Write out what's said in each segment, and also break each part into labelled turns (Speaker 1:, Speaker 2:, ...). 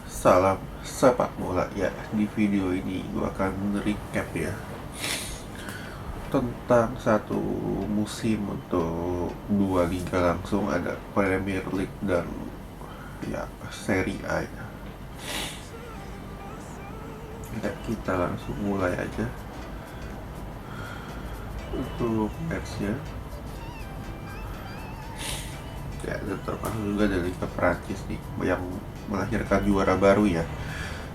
Speaker 1: Salam sepak bola ya. Di video ini gue akan recap ya tentang satu musim untuk dua liga langsung, ada Premier League dan ya Serie A ya. Kita langsung mulai aja untuk matchnya ya, dan termasuk juga dari ke Perancis nih yang melahirkan juara baru ya,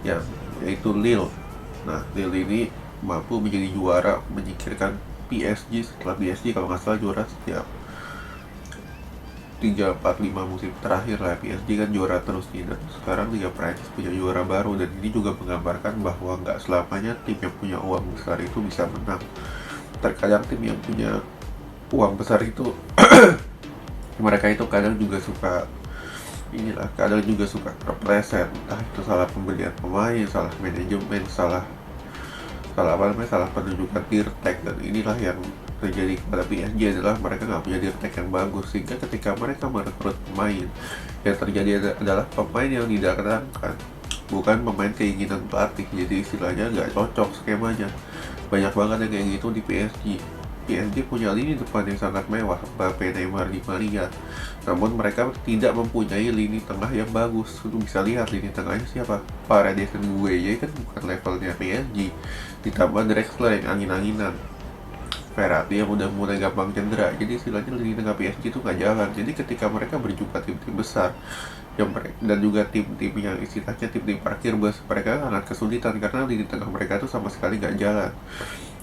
Speaker 1: yang yaitu Lille. Nah, Lille ini mampu menjadi juara menyingkirkan PSG setelah PSG kalau nggak salah juara setiap 3 4 5 musim terakhir lah. PSG kan juara terus nih, dan sekarang Liga Prancis punya juara baru, dan ini juga menggambarkan bahwa nggak selamanya tim yang punya uang besar itu bisa menang. Terkadang tim yang punya uang besar itu mereka itu kadang juga suka kadang juga suka terpleset, entah itu salah pembelian pemain, salah manajemen, salah salah penunjukan dirtek. Dan inilah yang terjadi kepada PSG, adalah mereka nggak punya dirtek yang bagus, sehingga ketika mereka merekrut pemain, yang terjadi adalah pemain yang didatangkan bukan pemain keinginan pelatih. Jadi istilahnya nggak cocok skemanya. Banyak banget yang kayak gitu di PSG. PSG punya lini depan yang sangat mewah, Mbappe, Neymar, Di Maria. Namun mereka tidak mempunyai lini tengah yang bagus. Lu bisa lihat lini tengahnya siapa? Paredes dan Gueye kan bukan levelnya PSG. Ditambah Drexler yang angin-anginan, Verratti yang udah mulai gampang cedera. Jadi istilahnya lini tengah PSG itu nggak jalan. Jadi ketika mereka berjumpa tim-tim besar dan juga tim-tim yang istilahnya tim-tim parkir bus, mereka sangat kesulitan karena lini tengah mereka itu sama sekali nggak jalan.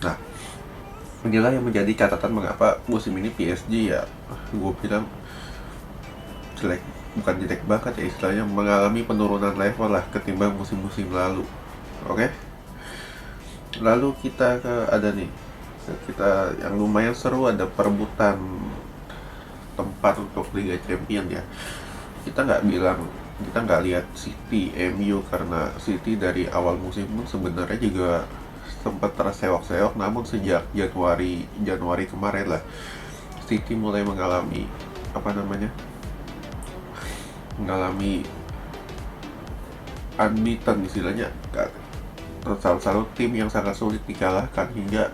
Speaker 1: Nah, inilah yang menjadi catatan mengapa musim ini PSG ya, gue bilang jelek, bukan jelek banget ya, istilahnya mengalami penurunan level lah ketimbang musim-musim lalu. Oke, lalu kita ada nih, kita yang lumayan seru, ada perebutan tempat untuk Liga Champion ya. Kita nggak lihat City, MU, karena City dari awal musim pun sebenarnya juga sempat terseok-seok, namun sejak Januari kemarin lah, City mulai mengalami mengalami unbeaten istilahnya, selalu tim yang sangat sulit dikalahkan, hingga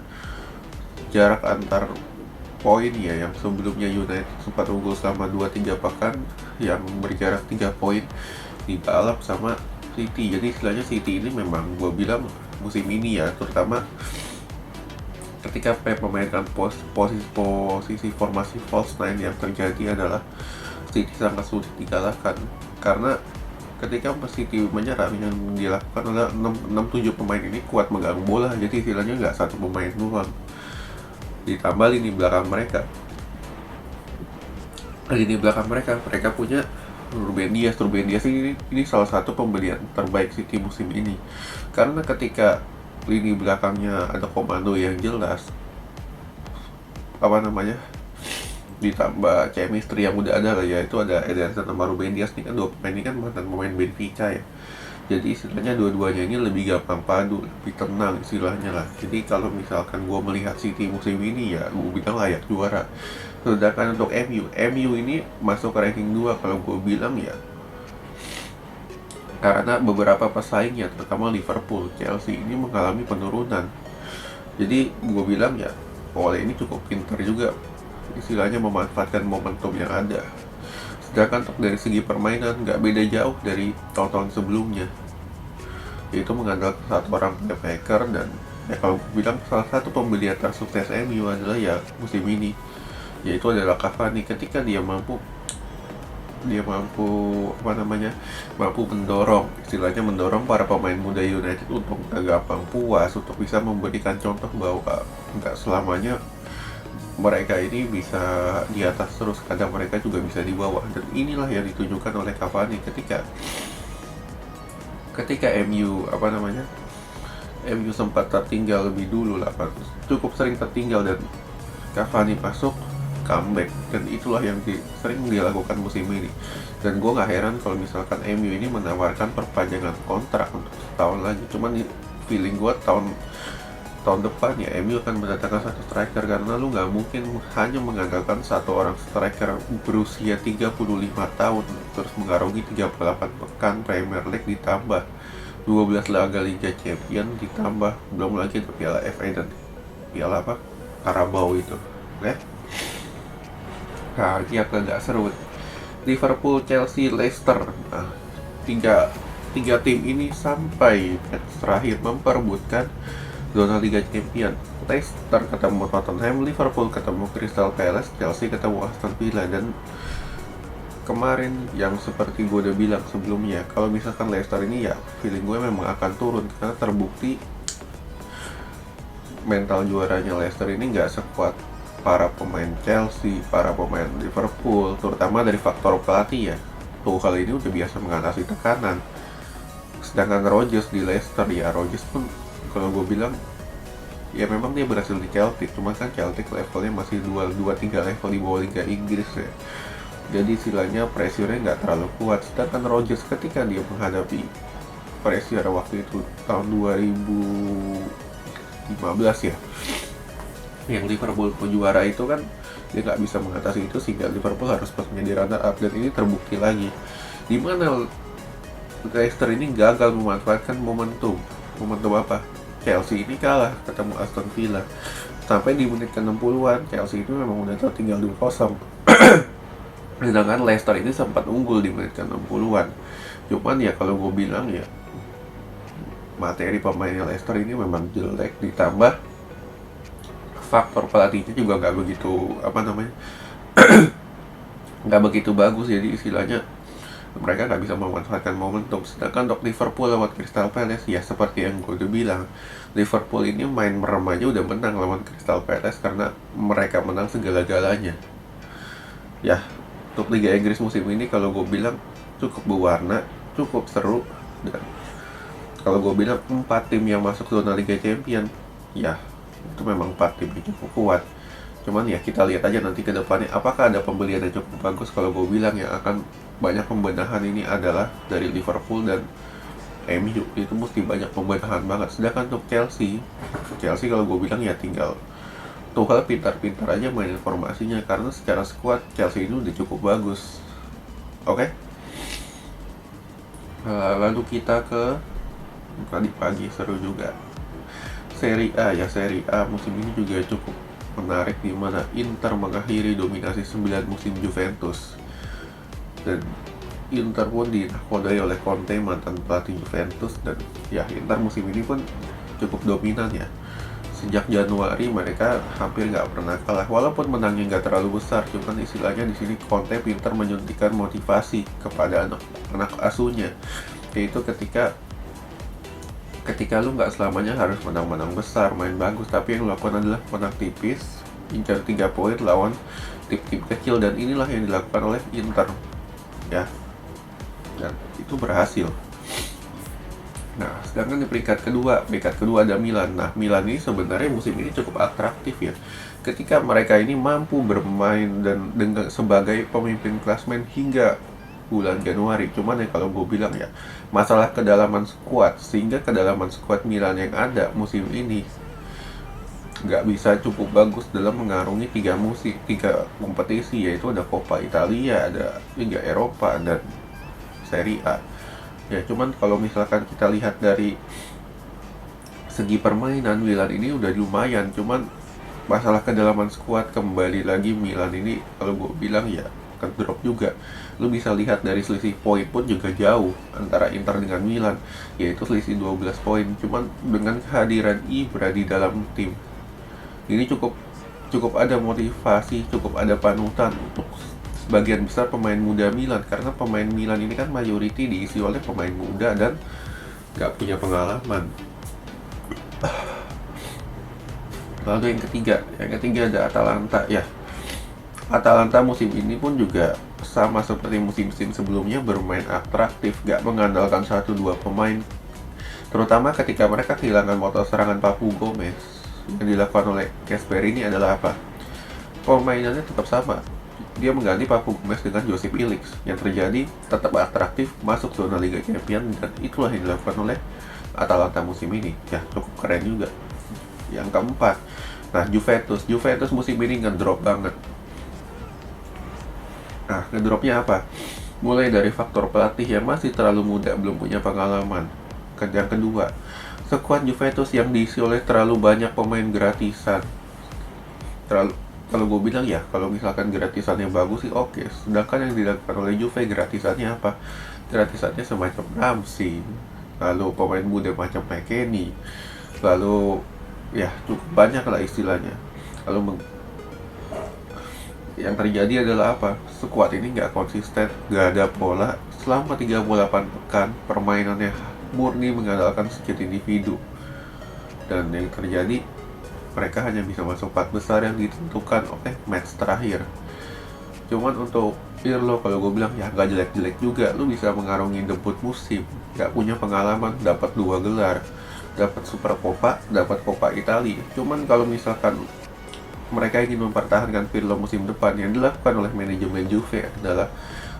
Speaker 1: jarak antar poin ya, yang sebelumnya United sempat unggul selama 2-3 pekan, yang berjarak 3 poin dibalap sama City. Jadi istilahnya City ini memang gue bilang musim ini ya, terutama ketika Pep memainkan posisi formasi false nine, yang terjadi adalah City sangat sulit dikalahkan. Karena ketika City menyerang, yang dilakukan oleh 6-7 pemain ini kuat megang bola, jadi istilahnya nggak satu pemain doang. Ditambah lini belakang mereka mereka punya Ruben Dias ini salah satu pembelian terbaik City musim ini, karena ketika lini belakangnya ada komando yang jelas, ditambah chemistry yang udah ada lah, yaitu ada Ederson sama Ruben Dias. Nih kan dua pemain ini kan mantan pemain Benfica ya, jadi istilahnya dua-duanya ini lebih gampang padu, lebih tenang istilahnya lah. Jadi kalau misalkan gue melihat City musim ini ya, gue bilang layak juara. Sedangkan untuk MU ini masuk ke ranking 2 kalau gue bilang ya, karena beberapa pesaingnya terutama Liverpool, Chelsea ini mengalami penurunan. Jadi gue bilang ya, Ole ini cukup pintar juga istilahnya memanfaatkan momentum yang ada. Sedangkan untuk dari segi permainan nggak beda jauh dari tahun-tahun sebelumnya, yaitu mengandalkan satu orang playmaker. Dan ya kalau gue bilang salah satu pembelian tersukses MU adalah ya musim ini, yaitu adalah Cavani. Ketika dia mampu mendorong para pemain muda United untuk gak gampang puas, untuk bisa memberikan contoh bahwa nggak selamanya mereka ini bisa di atas terus, kadang mereka juga bisa di bawah. Dan inilah yang ditunjukkan oleh Cavani ketika MU sempat tertinggal lebih dulu lah, cukup sering tertinggal, dan Cavani masuk comeback, dan itulah yang sering dilakukan musim ini. Dan gue nggak heran kalau misalkan MU ini menawarkan perpanjangan kontrak untuk setahun lagi. Cuman feeling gue tahun depan ya MU akan mendatangkan satu striker, karena lu nggak mungkin hanya mengandalkan satu orang striker berusia 35 tahun terus mengarungi 38 pekan Premier League ditambah 12 laga Liga Champion ditambah belum lagi ada Piala FA dan Piala apa Carabao itu ya. Nah ini agak seru. Liverpool, Chelsea, Leicester, nah, tiga tim ini sampai match terakhir memperebutkan zona Liga Champion. Leicester ketemu Tottenham, Liverpool ketemu Crystal Palace, Chelsea ketemu Aston Villa. Dan kemarin yang seperti gue udah bilang sebelumnya, kalau misalkan Leicester ini ya feeling gue memang akan turun, karena terbukti mental juaranya Leicester ini nggak sekuat para pemain Chelsea, para pemain Liverpool, terutama dari faktor pelatih ya. Kali ini udah biasa mengatasi tekanan. Sedangkan Rodgers di Leicester ya, Rodgers pun kalau gue bilang ya memang dia berhasil di Celtic, cuma kan Celtic levelnya masih 2-3 level di bawah Liga Inggris ya. Jadi istilahnya pressure-nya nggak terlalu kuat. Sedangkan Rodgers ketika dia menghadapi pressure waktu itu tahun 2015 ya, yang Liverpool juara itu kan dia nggak bisa mengatasi itu, sehingga Liverpool harus menjadi runner up. Dan ini terbukti lagi di mana Leicester ini gagal memanfaatkan momentum apa? Chelsea ini kalah ketemu Aston Villa. Sampai di menit ke-60-an Chelsea itu memang udah tertinggal 2-0. Sedangkan Leicester ini sempat unggul di menit ke-60-an. Cuman ya kalau gue bilang ya materi pemainnya Leicester ini memang jelek, ditambah faktor pelatihnya juga nggak begitu nggak begitu bagus. Jadi istilahnya mereka nggak bisa memanfaatkan momentum. Sedangkan untuk Liverpool lewat Crystal Palace ya seperti yang gue udah bilang, Liverpool ini main merem aja udah menang lawan Crystal Palace karena mereka menang segala-galanya ya. Untuk Liga Inggris musim ini kalau gue bilang cukup berwarna, cukup seru. Dan kalau gue bilang 4 tim yang masuk zona Liga Champion ya itu memang 4 tim yang cukup kuat. Cuman ya kita lihat aja nanti ke depannya apakah ada pembelian yang cukup bagus. Kalau gue bilang yang akan banyak pembenahan ini adalah dari Liverpool dan MU, itu mesti banyak pembenahan banget. Sedangkan untuk Chelsea kalau gue bilang ya tinggal Tuchel pintar-pintar aja main informasinya, karena secara squad Chelsea ini udah cukup bagus. Oke? Lalu kita ke tadi pagi seru juga Serie A ya. Serie A musim ini juga cukup menarik, di mana Inter mengakhiri dominasi 9 musim Juventus. Dan Inter pun dinakodai oleh Conte, mantan pelatih Juventus. Dan ya Inter musim ini pun cukup dominan ya. Sejak Januari mereka hampir nggak pernah kalah, walaupun menangnya nggak terlalu besar. Cuman istilahnya di sini Conte pintar menyuntikkan motivasi kepada anak asuhnya, yaitu ketika lu nggak selamanya harus menang-menang besar, main bagus, tapi yang lu lakukan adalah menang tipis, incar 3 poin lawan tim-tim kecil. Dan inilah yang dilakukan oleh Inter ya, dan itu berhasil. Nah, sedangkan di peringkat kedua ada Milan. Nah, Milan ini sebenarnya musim ini cukup atraktif ya, ketika mereka ini mampu bermain dan dengan sebagai pemimpin klasemen hingga bulan Januari. Cuman ya kalau gue bilang ya masalah kedalaman skuad, sehingga kedalaman skuad Milan yang ada musim ini nggak bisa cukup bagus dalam mengarungi 3 kompetisi, yaitu ada Coppa Italia, ada Liga Eropa, dan Serie A ya. Cuman kalau misalkan kita lihat dari segi permainan, Milan ini udah lumayan. Cuman masalah kedalaman skuad kembali lagi Milan ini kalau gue bilang ya akan drop juga. Lu bisa lihat dari selisih poin pun juga jauh antara Inter dengan Milan, yaitu selisih 12 poin. Cuman dengan kehadiran Ibra di dalam tim ini cukup ada motivasi, cukup ada panutan untuk sebagian besar pemain muda Milan, karena pemain Milan ini kan mayoriti diisi oleh pemain muda dan gak punya pengalaman. Lalu yang ketiga ada Atalanta ya. Atalanta musim ini pun juga sama seperti musim-musim sebelumnya, bermain atraktif, gak mengandalkan 1-2 pemain. Terutama ketika mereka kehilangan motor serangan Papu Gomez, yang dilakukan oleh Gasperini adalah apa? Permainannya tetap sama. Dia mengganti Papu Gomez dengan Josip Illich. Yang terjadi tetap atraktif, masuk zona Liga Champions, dan itulah yang dilakukan oleh Atalanta musim ini. Ya, cukup keren juga. Yang keempat, nah Juventus musim ini ngedrop banget. Nah, ngedropnya apa? Mulai dari faktor pelatih yang masih terlalu muda, belum punya pengalaman. Yang kedua, skuad Juventus yang diisi oleh terlalu banyak pemain gratisan. Terlalu, kalau gue bilang ya, kalau misalkan gratisannya bagus sih oke. Sedangkan yang dilakukan oleh Juve gratisannya apa? Gratisannya semacam Ramsey, lalu pemain muda macam McKennie, lalu ya cukup banyak lah istilahnya. Lalu yang terjadi adalah apa? Skuad ini nggak konsisten, nggak ada pola. Selama 38 pekan, permainannya murni mengandalkan skill individu. Dan yang terjadi, mereka hanya bisa masuk 4 besar yang ditentukan oleh match terakhir. Cuman untuk Pirlo, kalau gue bilang ya nggak jelek-jelek juga. Lu bisa mengarungi debut musim, nggak punya pengalaman, dapat 2 gelar, dapat Super Coppa, dapat Coppa Italia. Cuman kalau misalkan mereka ingin mempertahankan Pirlo musim depan, yang dilakukan oleh manajemen Juve adalah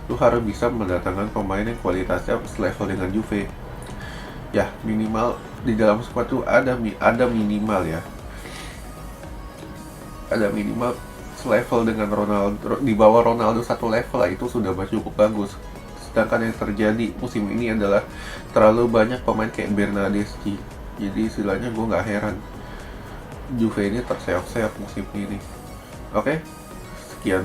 Speaker 1: lu harus bisa mendatangkan pemain yang kualitasnya selevel dengan Juve. Ya minimal di dalam squad tuh ada minimal ya, ada minimal selevel dengan Ronaldo, di bawah Ronaldo satu level lah, itu sudah cukup bagus. Sedangkan yang terjadi musim ini adalah terlalu banyak pemain kayak Bernardeschi. Jadi istilahnya gue nggak heran Juve ini terseok-seok musim ini. Oke, sekian dulu.